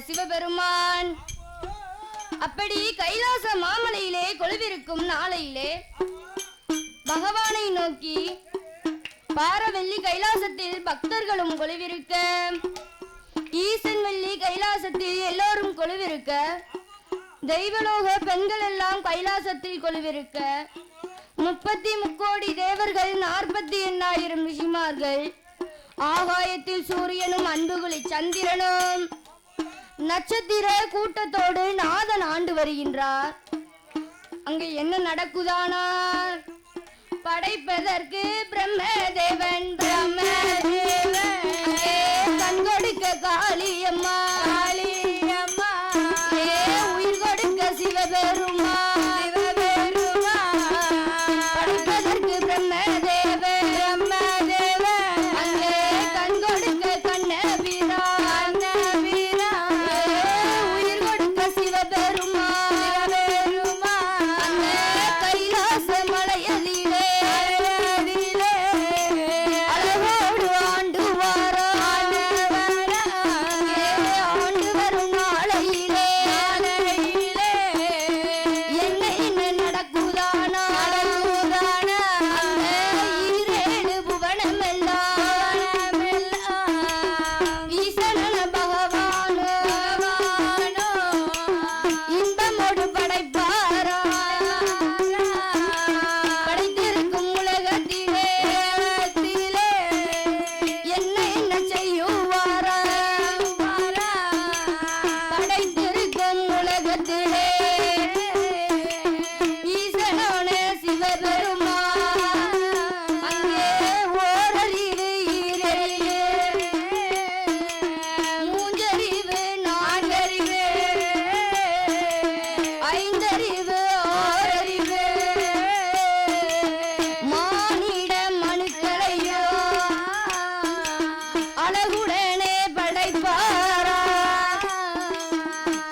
சிவபெருமான் அப்படி கைலாச மாமலையிலே கொலுவிருக்கும் நாளையிலே பகவானை நோக்கி பாரவெள்ளி கைலாசத்தில் பக்தர்களும் கொலுவிருக்க, ஈசன் வெள்ளி கைலாசத்தில் எல்லோரும் கொலுவிருக்க, தெய்வலோக பெண்கள் எல்லாம் கைலாசத்தில் கொலுவிருக்க, 33 கோடி தேவர்கள் 48,000 ரிஷிமார்கள், ஆகாயத்தில் சூரியனும் அன்புகுலி சந்திரனும் நட்சத்திர கூட்டத்தோடு நாதன் ஆண்டு வருகின்றார். அங்கு என்ன நடக்குதானார்? படைப்பதற்கு பிரம்மதேவன் கண் கொடுக்க காளியம்மா, உயிர் கொடுக்க சிவபெருமா, படைப்பதற்கு பிரம்மதேவன் அங்கே கண் கொடுக்க கண்ணபிரா, உயிர் கொடுக்க சிவபெருமா, அந்த கைலாச மலையலிலே அழகோடு ஆண்டு ஆண்டு வரும் நாளையிலே என்ன என்ன நடக்குதானா? அந்த 7 புவனம் எல்லாம் ஈசனன பகவானோ இன்பமோடு படைப்பாரா, படைத்திருக்கும் உலகத்திலே என்ன என்ன செய்யுவாரா? படைத்திருக்கும் உலகத்திலே ஈசனான சிவபெருமா, அங்கே ஓரறிவு ஈரறிவு மூன்றறிவு நான்கறிவு ஐந்தறிவு ஆறறிவு மானிட மனுக்களையோ அழகுடனே படைப்பாரா,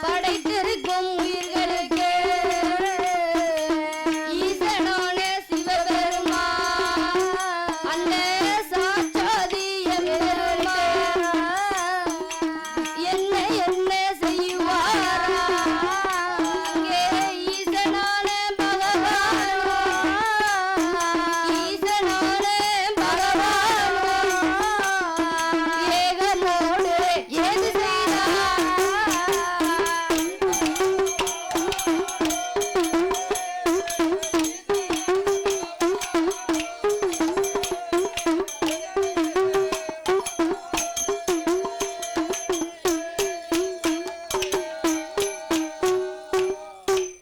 படைத்திருக்கும் உயிர்களுக்கு ஈசனான சிவபெருமா, அந்த சாட்சாதி எம்பெருமா என்ன என்ன செய்வாரா? அங்கே ஈசனான பகவானோ, ஈசனான பகவானோ ஏகமோடு ஏது செய்தார்?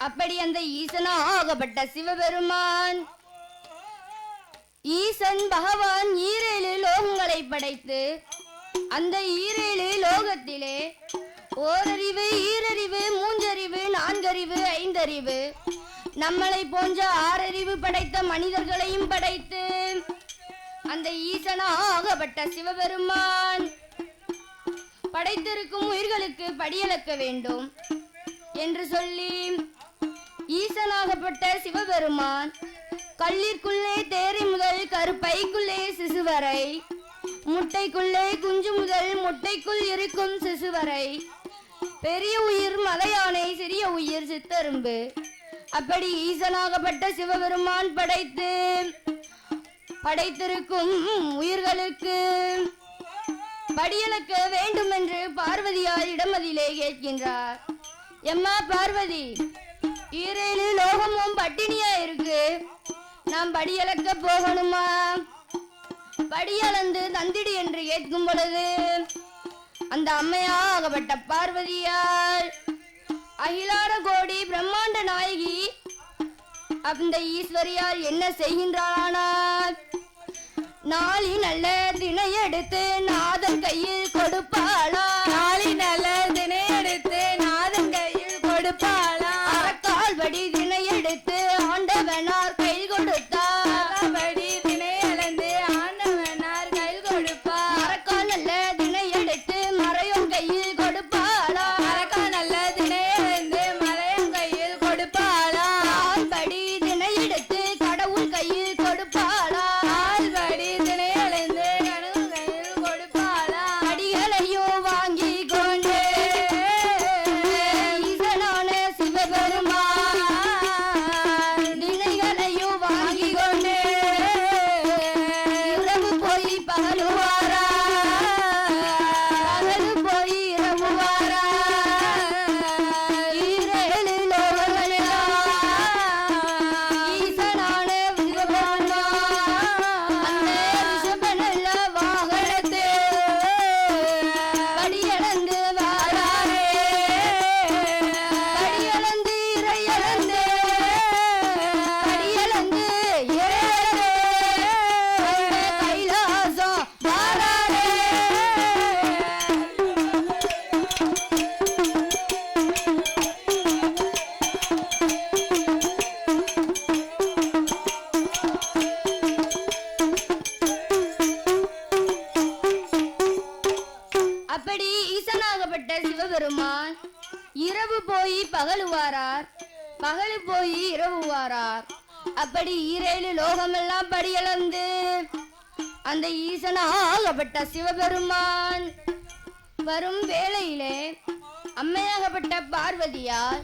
அப்படி அந்த ஈசனாகப்பட்ட சிவபெருமான் ஈசன் பகவான் 7 லோகங்களை படைத்து அந்த 7 லோகத்திலே ஓரறிவு ஈரறிவு மூன்றறிவு நான்கறிவு ஐந்தறிவு நம்மளை போன்ற 6 அறிவு படைத்த மனிதர்களையும் படைத்து அந்த ஈசனாகப்பட்ட சிவபெருமான் படைத்திருக்கும் உயிர்களுக்கு படியளக்க வேண்டும் என்று சொல்லி ஈசனாகப்பட்ட சிவபெருமான் கல்லிற்குள்ளே தேரை முதல் கருப்பைக்குள்ளே சிசு வரை, முட்டைக்குள்ளே குஞ்சு முதல் முட்டைக்குள் இருக்கும் சிசு வரை, பெரிய உயிர் மலையானை சிறிய உயிர் சித்தரும்பு, அப்படி ஈசனாகப்பட்ட சிவபெருமான் படைத்திருக்கும் உயிர்களுக்கு படியளக்க வேண்டும் என்று பார்வதியாரிடம் அதிலே கேட்கின்றார். எம்மா பார்வதி, 7 லோகமும் பட்டினியா இருக்கு, நாம் படியளக்க போகணுமா? படியளந்து தந்திடு என்று கேட்கும் பொழுது அந்த அம்மையாகப்பட்ட பார்வதியால் அகிலார கோடி பிரம்மாண்ட நாயகி அந்த ஈஸ்வரியால் என்ன செய்கின்றானால், நாளி நல்ல தினை எடுத்து நாதன் கையில் கொடுப்பாளா? நாளி நல்ல தினை எடுத்து நாதன் கையில் கொடுப்பாளா? அறக்கால்படி தினை எடுத்து ஆண்டவனார் கையில் கொடுத்தார். படி தினை அளந்து ஆண்டவனார் கையில் கொடுப்பார். அறக்கால் நல்ல தினை எடுத்து மறையும் கையில் கொடுப்பாளா? அரக்கா நல்ல தினை அளந்து மலையம் கையில் கொடுப்பாளா? ஆல்படி தினை எடுத்து கடவுள் கையில் கொடுப்பாளா? ஆல்படி தினை அளந்து கடவுள் கையில் கொடுப்பாளா? அடிகளையும் வாங்கி கொண்டு ஈசனான சிவபெருமான் தினைகளையும் வாங்கி கொண்டு இரவு போய் பகலு வாரா, பகலு போய் இரவு வாரா. ஈரேழு லோகங்களெல்லாம் ஈசனான சிவபெருமான் அந்த ரிஷபநல்ல வாகனத்து படியளந்து வாராரே. படியளந்து இறையளந்து படியளந்து இறையளந்து அந்த கைலாசம் வாராரே. அப்படி ஈசனாகப்பட்ட சிவபெருமான் இரவு போய் பகலு வாரார், பகலு போய் இரவு வாரார். அப்படி ஈரேழு லோகமெல்லாம் படியளந்து அந்த ஈசனாகப்பட்ட சிவபெருமான் வரும் வேளையிலே அம்மையாகப்பட்ட பார்வதியால்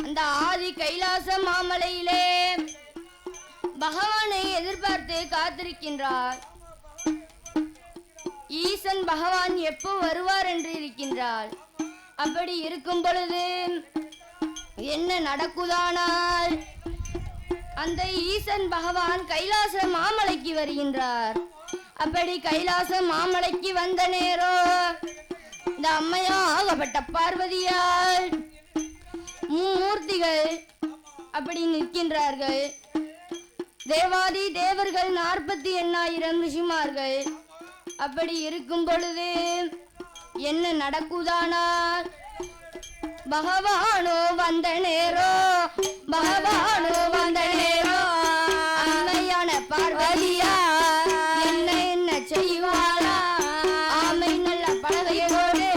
அந்த ஆதி கைலாச மாமலையிலே பகவானை எதிர்பார்த்து காத்திருக்கின்றார். ஈசன் பகவான் எப்போ வருவார் என்று இருக்கின்றாள். அப்படி இருக்கும் பொழுது என்ன நடக்குதானால், அந்த ஈசன் பகவான் கைலாச மாமலைக்கு வருகின்றார். அப்படி கைலாச மாமலைக்கு வந்த நேரம் இந்த அம்மையாகப்பட்ட பார்வதியால் மூர்த்திகள் அப்படி நிற்கின்றார்கள். தேவாதி தேவர்கள் 48,000 ரிஷிமார்கள். அப்படி இருக்கும் பொழுது என்ன நடக்குதானால், பகவானோ வந்த நேரோ, பகவானோ வந்த நேரோ அம்மையான பார்வதியா என்ன என்ன செய்வாளா? ஆமை நல்ல பலகையோடு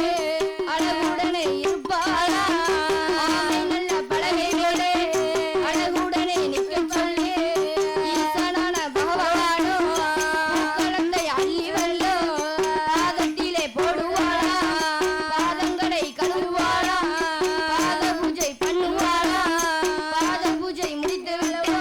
அழகுடனே இருப்பாளா? ஆமை நல்ல பலகையோடு அழகுடனே நிற்க சொல்லி ஈசனான பகவானோ குழந்தை அள்ளி வல்லோ பாதத்திலே போடுவாளா? பாதங்களை கழுவுவாளா? பாத பூஜை பண்ணுவாளா? பாத பூஜை முடித்து விட்டோ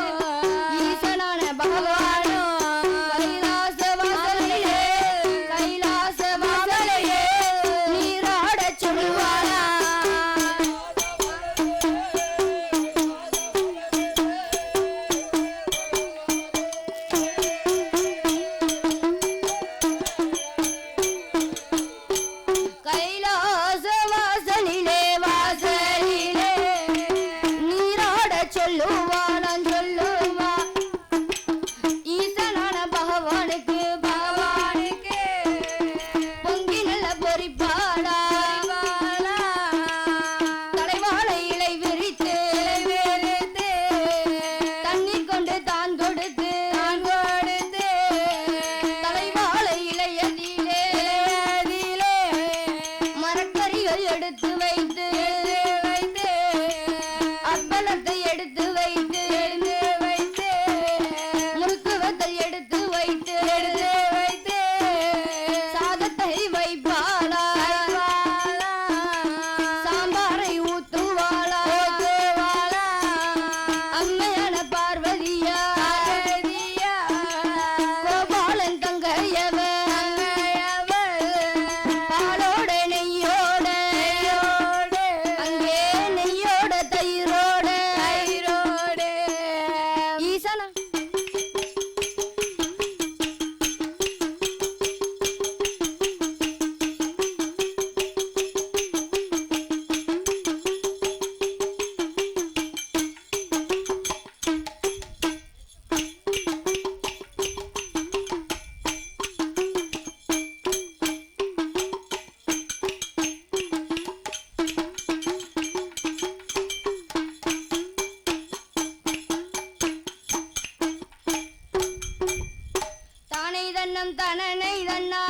தன்னம் தனனை தன்னா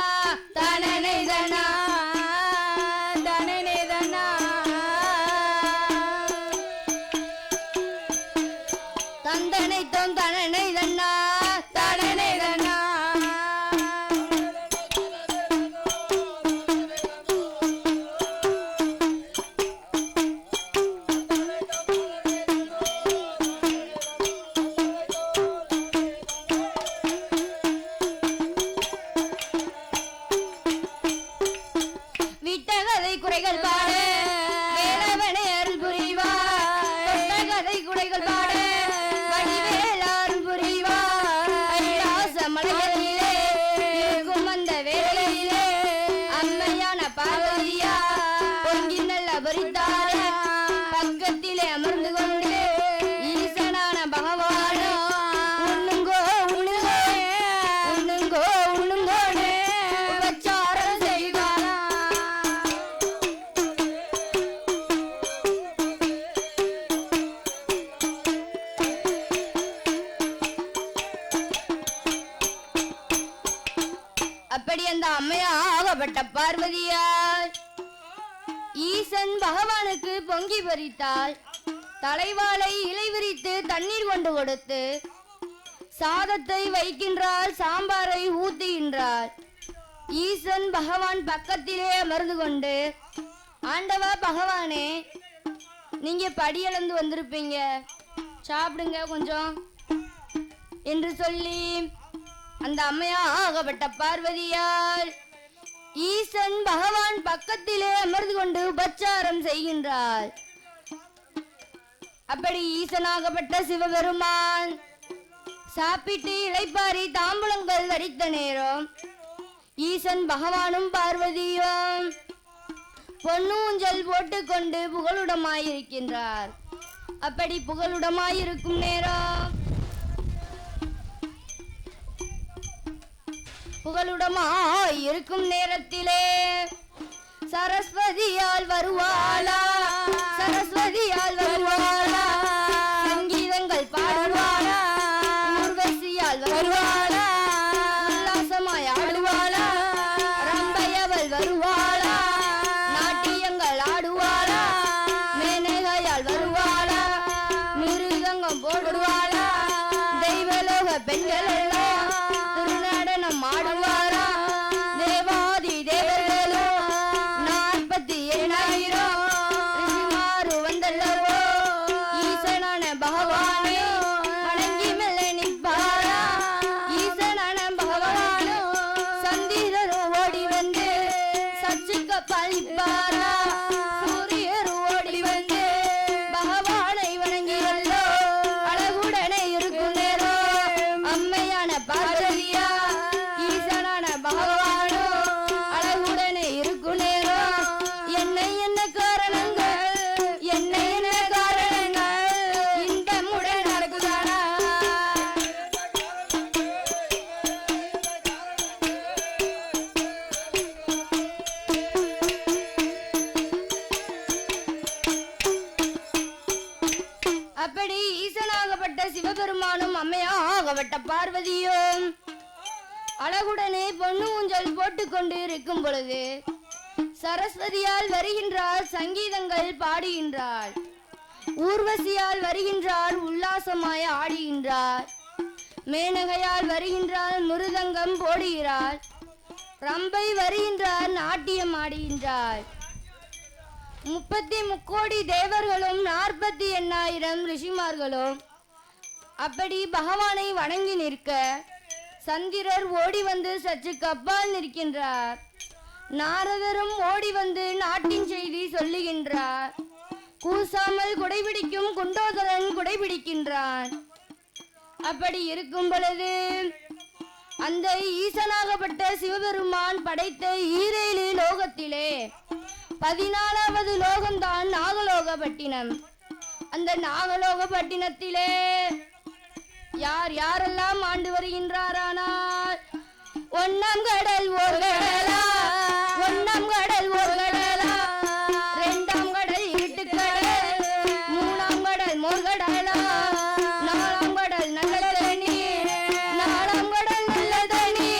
தனனை தனா தனனை தனா தந்தனை தொம் தனனை தன்னா தனனை தனா விட்டகதை குறைகள் பாடு வேலவனை அருள் புரிவாய் கதை குறைகள் பாடு வடிவேல் அருள் புரிவாய் கைலாச மலையிலே இருக்கும் அந்த வேளையிலே அம்மையான பார்வதியா பொங்கி நல்ல பரித்தாரே பக்கத்திலே அமர்ந்து கொண்டு ஈசனான பகவானோ உண்ணுங்கோ உண்ணுங்கோ உண்ணுங்கோ உண்ணுங்கோடு உபச்சாரம் செய்வாரா. அப்படி அந்த அம்மையாகப்பட்ட பார்வதியார் ஈசன் பகவானுக்கு பொங்கி பறித்தாள். தலைவாளை இலை விரித்து தண்ணீர் கொண்டு கொடுத்து சாதத்தை வைக்கின்றாள், சாம்பாரை ஊத்துகின்றாள். ஈசன் பகவான் பக்கத்திலே அமர்ந்து கொண்டு, ஆண்டவா பகவானே, நீங்க படியளந்து வந்திருப்பீங்க, சாப்பிடுங்க கொஞ்சம் என்று சொல்லி அந்த அம்மையாகப்பட்ட பார்வதியால் ஈசன் பகவான் பக்கத்திலே அமர்ந்து கொண்டு உபச்சாரம் செய்கின்றாள். அப்படி ஈசனாகப்பட்ட சிவபெருமான் சாப்பிட்டு இளைப்பாரி தாம்பூலங்கள் தரித்த நேரம் ஈசன் பகவானும் பார்வதியும் பொன்னூஞ்சல் போட்டுக்கொண்டு புகழுடமாயிருக்கின்றார். அப்படி புகழுடமாயிருக்கும் நேரம் புகழுடமாயிருக்கும் நேரத்திலே சரஸ்வதியால் வருவாளா, சரஸ்வதியால் வருவாளா, சங்கீதங்கள் பாடுவாளா, ஊர்வசியால் வருவாளா, உல்லாசமாய் ஆடுவாளா, ரம்பையவள் வருவாளா, நாட்டியங்கள் ஆடுவாளா, மேனகையால் வருவாளா, மிருதங்கம் போடுவாளா, தெய்வலோக பெண்கள் எல்லாம் திருநடனம் ஆடுவாரா, தேவாதி தேவர்களும் 47,000 ரிஷிமாரு வந்தல்லவோ ஈசனான பகவானே வணங்கி மெல்ல நிற்பாரா. ஈசனான பகவானோ சந்திரரும் ஓடி வந்து சச்சுக்க பழிப்பாரா, சூரியர் ஓடி வந்து பகவானை வணங்கி வல்லோ அழகுடனே இருக்கும் நேரம் அம்மையான பார்வதியா ஈசனான பகவானோ அழகுடனே இருக்கும் நேரம் என்ன என்ன காரணங்கள், என்ன என்ன காரணங்கள் இந்த முறை நடக்குதானா. அப்படி ஈசனாகப்பட்ட சிவபெருமானும் அம்மையாகப்பட்ட பார்வதியும் அழகுடனே பொண்ணு ஊஞ்சல் போட்டுக்கொண்டு இருக்கும் பொழுது சரஸ்வதியால் வருகின்றாள், சங்கீதங்கள் பாடுகின்றாள். ஊர்வசியால் வருகின்றாள், உல்லாசமாய் ஆடுகின்றாள். மேனகையால் வருகின்றாள், மிருதங்கம் போடுகிறாள். ரம்பை வருகின்றாள், நாட்டியம் ஆடுகின்றாள். 33 தேவர்களும் 48,000 ரிஷிமார்களும் அப்படி பகவானை வணங்கி நிற்க சந்திரர் ஓடி வந்து சற்று கப்பால் நிற்கின்றார். நாரதரும் ஓடி வந்து நாட்டின் செய்தி சொல்லுகின்றார். கூசாமல் குடைபிடிக்கும் குண்டோதரன் குடைபிடிக்கின்றான். அப்படி இருக்கும் பொழுது அந்த ஈசனாகப்பட்ட சிவபெருமான் படைத்த ஈரேழு லோகத்திலே 14வது லோகம்தான் நாகலோகப்பட்டினம். அந்த நாகலோகப்பட்டினத்திலே யார் யாரெல்லாம் ஆண்டு வருகின்றாரானால் ஒன்னாம் கடல் ஓர் கடலா, ஒன்னாம் கடல் ஓர் கடலா, 2ஆம் கடல் இருட்டுக்கடல், 3ஆம் கடல் மோர்கடலா, 4ஆம் கடல் நல்ல தண்ணி, 4ஆம் கடல் நல்ல தண்ணி,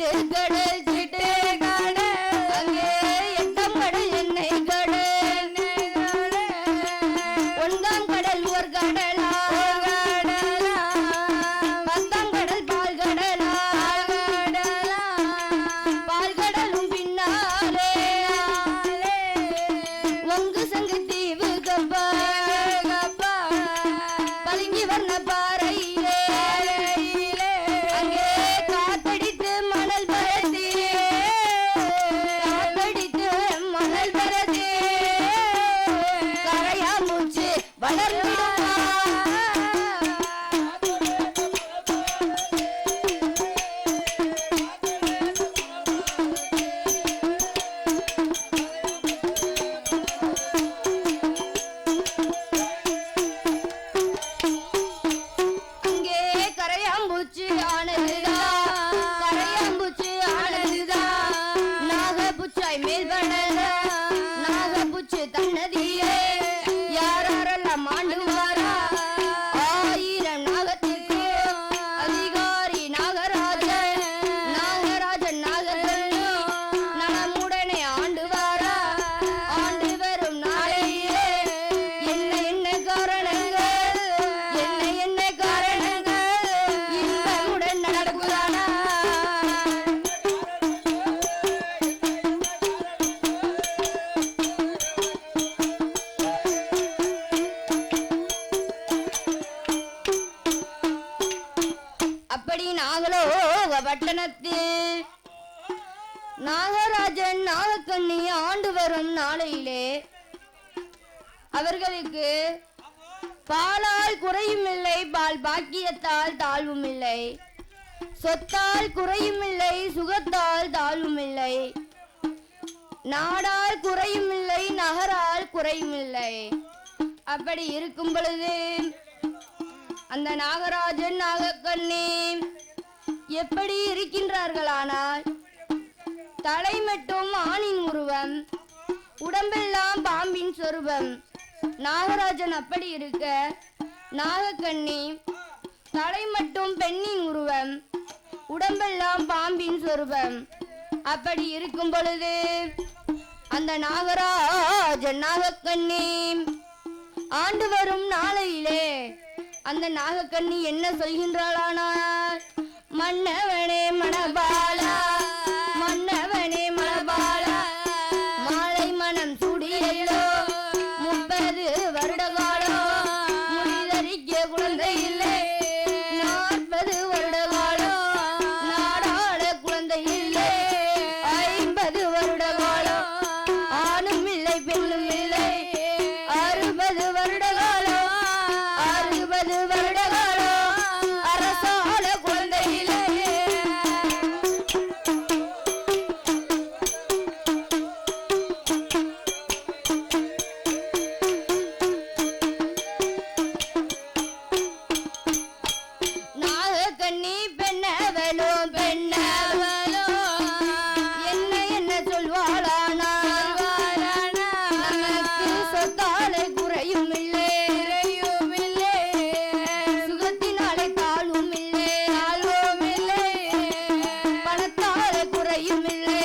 சிட்டு கடல் சிட்டு கடல் அங்கே எட்டாம் கடல் எண்ணெய் கடல் ஒன்றாம் கடல் ஒரு கடலா பத்தாம் கடல் பால் கடலா பால் கடலும் பின்னாலே ஒங்கு சங்கு தீவு கப்பா பதுங்கி வர்ண பாறையிலே அங்கே காத்தடித்து மணல் பரத்தி கரையா மூச்சு வளர்ந்திடுமா அங்கே கரையாம்பூச்சி ஆனதுதான் கரையாம்பூச்சி ஆனதுதான் நாகப்பூச்சாய் மேல் படல நாகப்பூச்சி தன்னதியே யாரெல்லாம் ஆண்டுவாரா ஆயிரம் நாகத்திற்கு அதிகாரி நாகராஜன் நாகராஜன் நாகக்கண்ணி நலமுடனே ஆண்டுவாரா ஆண்டு வரும் நாளையிலே என்ன என்ன காரணங்கள் என்ன காரணங்கள் இன்பமுடன் நடக்குதானா அப்படி நாகலோ பட்டணத்தில் நாகராஜன் நாகக்கண்ணி ஆண்டு வரும் நாளையிலே அவர்களுக்கு பாலால் குறையும் இல்லை பால் பாக்கியத்தால் தாழ்வும் இல்லை சொத்தால் குறையும் இல்லை சுகத்தால் தாழ்வும் இல்லை நாடால் குறையும் இல்லை நகரால் குறையும் இல்லை அப்படி இருக்கும் பொழுது அந்த நாகராஜன் நாகக்கண்ணி எப்படி இருக்கின்றார்களானால் தலை மட்டும் ஆணின் உருவம் உடம்பெல்லாம் பாம்பின் சொரூபம் நாகராஜன் அப்படி இருக்க நாகக்கண்ணி தலை மட்டும் பெண்ணின் உருவம் உடம்பெல்லாம் பாம்பின் சொரூபம் அப்படி இருக்கும் பொழுது அந்த நாகராஜன் நாகக்கண்ணி ஆண்டு வரும் நாளையிலே அந்த நாகக்கண்ணி என்ன சொல்கின்றாளானால் மன்னவனே மணபாலா மன்னவனே மணபாலா மாலை மனம் சுடியல்லோ 30 வருட காலம் முடிதறிக்க குழந்தை இல்லை 40 வருட காலம் நாடாள குழந்தை இல்லை 50 வருட காலம் ஆணும் இல்லை பெண்ணும் இல்லை 60 வருட காலம் 60 வருட காலம் அரசாள குழந்தை இல்லை நாகக்கண்ணி பெண்ணவளோ பெண்ணவளோ என்ன என்ன சொல்வாளானா நமக்கு சொத்தாலே குறையும் இல்லை சுகத்தினாலே தாழ்வும் இல்லை பணத்தாலே குறையும் இல்லை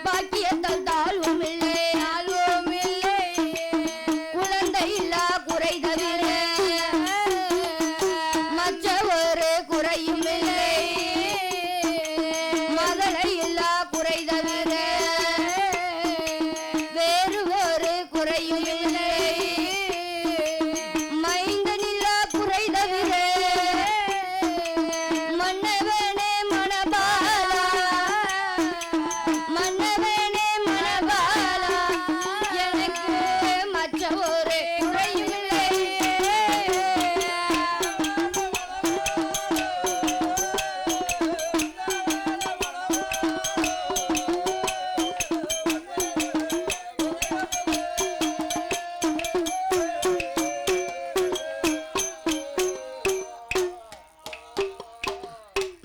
பாக்கியத்தால் தாழ்வும் இல்லை குழந்தை இல்லா குறை தவிர மற்ற ஒரு குறையும் இல்லை மகளை இல்லா குறை தவிர வேறு ஒரு குறையும் இல்லை மைந்தனில்லா குறை தவிர மன்னவனே மணபாலா மன்னவனே மணபாலா எனக்கு மற்ற ஒரு குறையும் இல்லை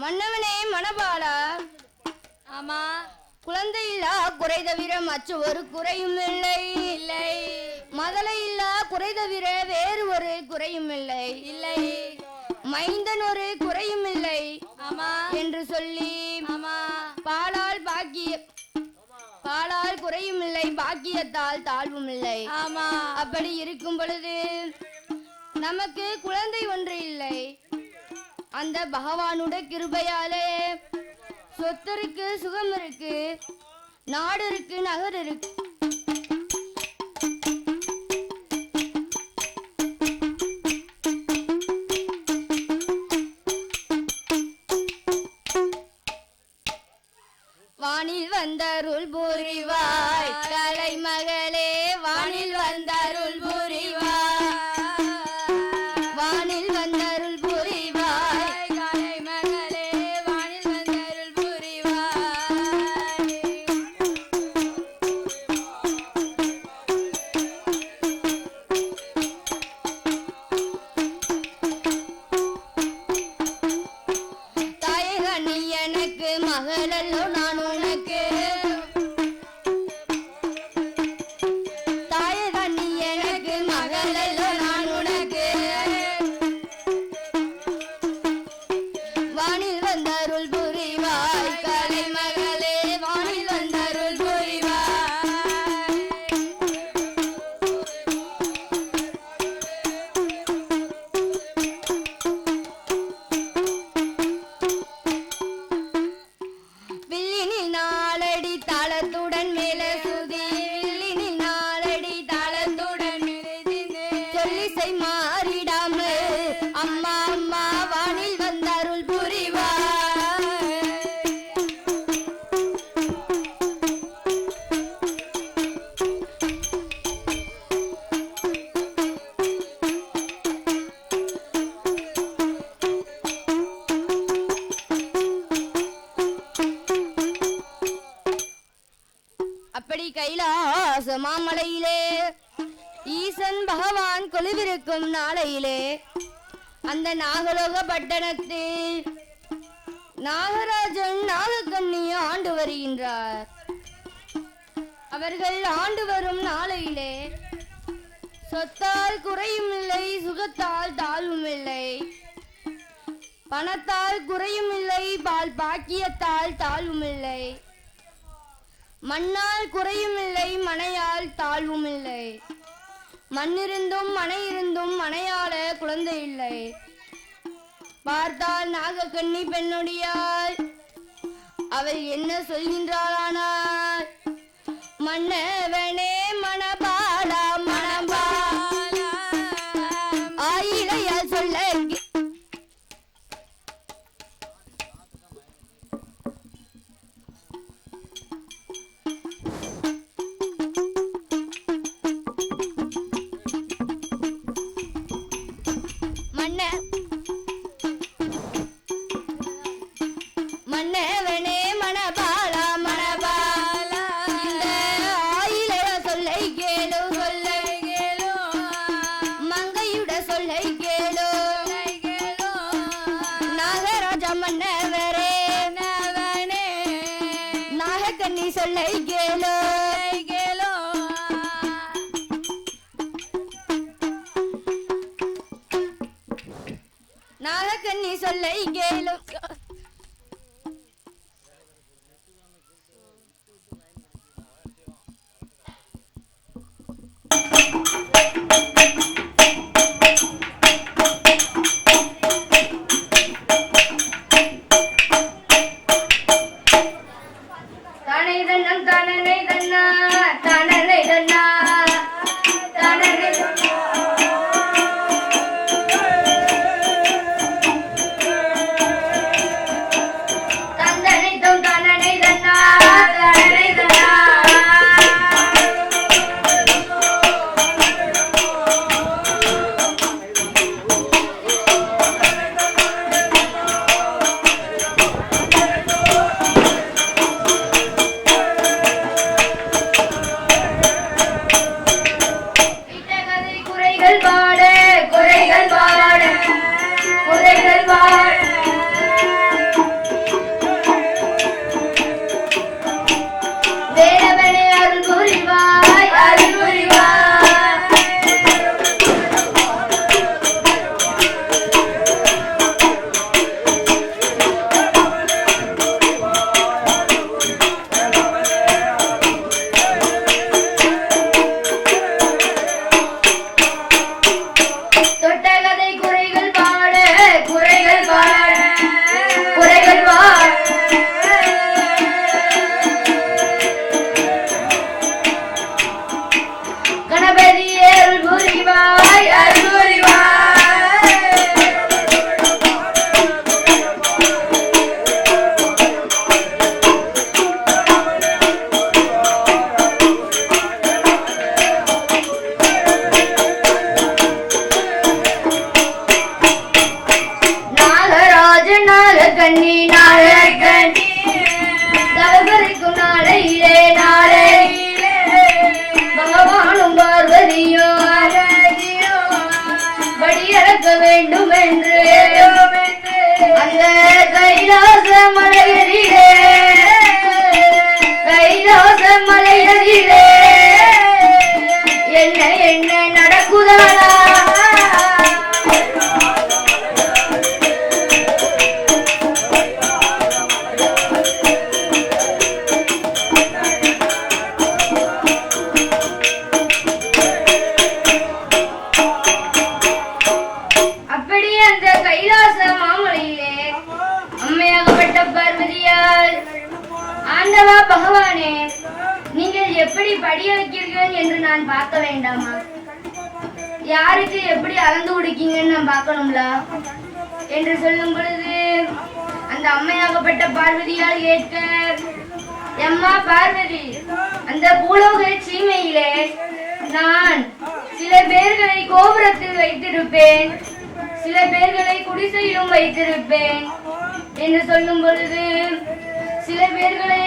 மன்னவனே மணபாலா ஆமா குழந்தை இல்லா குறை தவிர மற்ற ஒரு குறையும் இல்லை மதலை இல்லா குறை தவிர வேறு ஒரு குறையும் இல்லை இல்லை மைந்தன் ஒரு குறையும் இல்லை ஆமா என்று சொல்லி ஆமா பாலால் குறையும் இல்லை, பாக்கியத்தால் தாழ்வும் இல்லை. ஆமா அப்படி இருக்கும் பொழுது நமக்கு குழந்தை ஒன்று இல்லை. அந்த பகவானுடைய கிருபையாலே சொத்து இருக்கு, சுகம் இருக்கு, நாடு இருக்கு, நகர் இருக்கு. வானில் வந்தருள் புரிவாய் கலைமகளே, வானில் வந்தருள் புரிவாய், வானில் வந்தருள் புரிவாய் கலைமகளே, வானில் வந்தருள் புரிவாய். தாயக நீ எனக்கு மகளல்லோ, நான் உனக்கு தாயக நீ எனக்கு மகளல்லோ, நான் உனக்கு வானில் வந்தருள் புரிவாய் கலைமகளே, வானில் வந்தருள் புரிவாய். வில்லினில் நாளடி தாளத்துடன் மேலே சுதி, வில்லினில் நாளடி தாளத்துடன் மேலே திந்து, சொல்லிசை மாறிடாமல் அம்மா அம்மா வானில் வந்தருள் புரிவாய். அப்படி கைலாச மாமலையிலே ஈசன் பகவான் கொலுவிருக்கும் நாளையிலே அந்த நாகலோக பட்டணத்தில் நாகராஜன் நாகக்கண்ணியை ஆண்டு வருகின்றார். அவர்கள் ஆண்டு வரும் நாளையிலே சொத்தால் குறையும் இல்லை, சுகத்தால் தாழ்வும் இல்லை, பணத்தால் குறையும் இல்லை, பாக்கியத்தால் தாழ்வும் இல்லை, மண்ணால் குறையும் இல்லை, மனையால் தாழ்வும் இல்லை, மண்ணிருந்தும் மனை இருந்தும் மனையால குழந்தை இல்லை. பார்த்தால் நாகக்கண்ணி பெண்ணுடையாள். அவள் என்ன சொல்கின்றாளானால், மன்னவனே மணபாலா மணபாலா ஆயிலையால் சொல்ல மன்னவனே மணபாலா மணபாலா இந்த ஆயிலைய சொல்லை கேளு, சொல்லை கேளு, மங்கையுட சொல்லை கேளு, நாகராஜா மன்னவரே நவனே நாகக்கண்ணி சொல்லை கேளு, கேளு. நாகக்கண்ணி சொல்லை கேளு. தானை தன்னம் தானனை தன்னா, தானனை தன்னா, தானனை தன்னா. தந்தனைத்தும் தானனை தன்னா, தானனை தன்னா. ஆண்டவா பகவானே, நீங்கள் எப்படி படியளிக்கிறீர்கள் என்று நான் பார்க்க வேண்டாமா? யாருக்கு எப்படி அளந்து கொடுக்கீங்கன்னு நான் பார்க்கணும்ல என்று சொல்லும் பொழுது அந்த அம்மையாகப்பட்ட பார்வதியால் கேட்க, எம்மா பார்வதி, அந்த பூலோக சீமையிலே நான் சில பேர்களை கோபுரத்தில் வைத்திருப்பேன், சில பேர்களை குடிசையிலும் வைத்திருப்பேன் என்று சொல்லும் பொழுது சில பேர்களை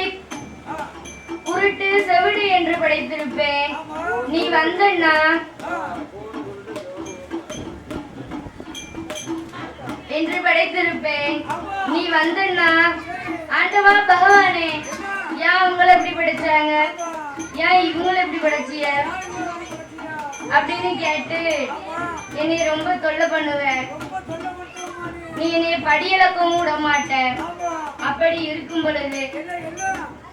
உருட்டு செவிடு என்று படைத்திருப்பேன். நீ வந்தன்னா என்று படைத்திருப்பேன். நீ வந்தன்னா ஆண்டவா பகவானே, ஏன் உங்களை எப்படி படைச்சாங்க, ஏன் இவங்களை எப்படி படைச்சிய அப்படின்னு கேட்டு என்னை ரொம்ப தொல்லை பண்ணுவேன். நீ என்னை படியளக்கவும் விட மாட்ட. அப்படி இருக்கும் பொழுது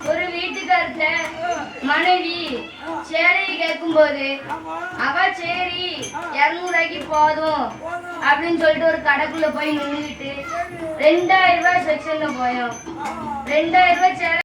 ஒரு வீட்டுக்கார்ட்ட மனைவி சேலையை கேட்கும் போது அவ சரி 200 ரூபாய்க்கு போதும் அப்படின்னு சொல்லிட்டு ஒரு கடைக்குள்ள போய் நின்றுக்கிட்டு 2000 ரூபாய் செக்ஷன்ல போயோம். 2000 ரூபாய் சேலை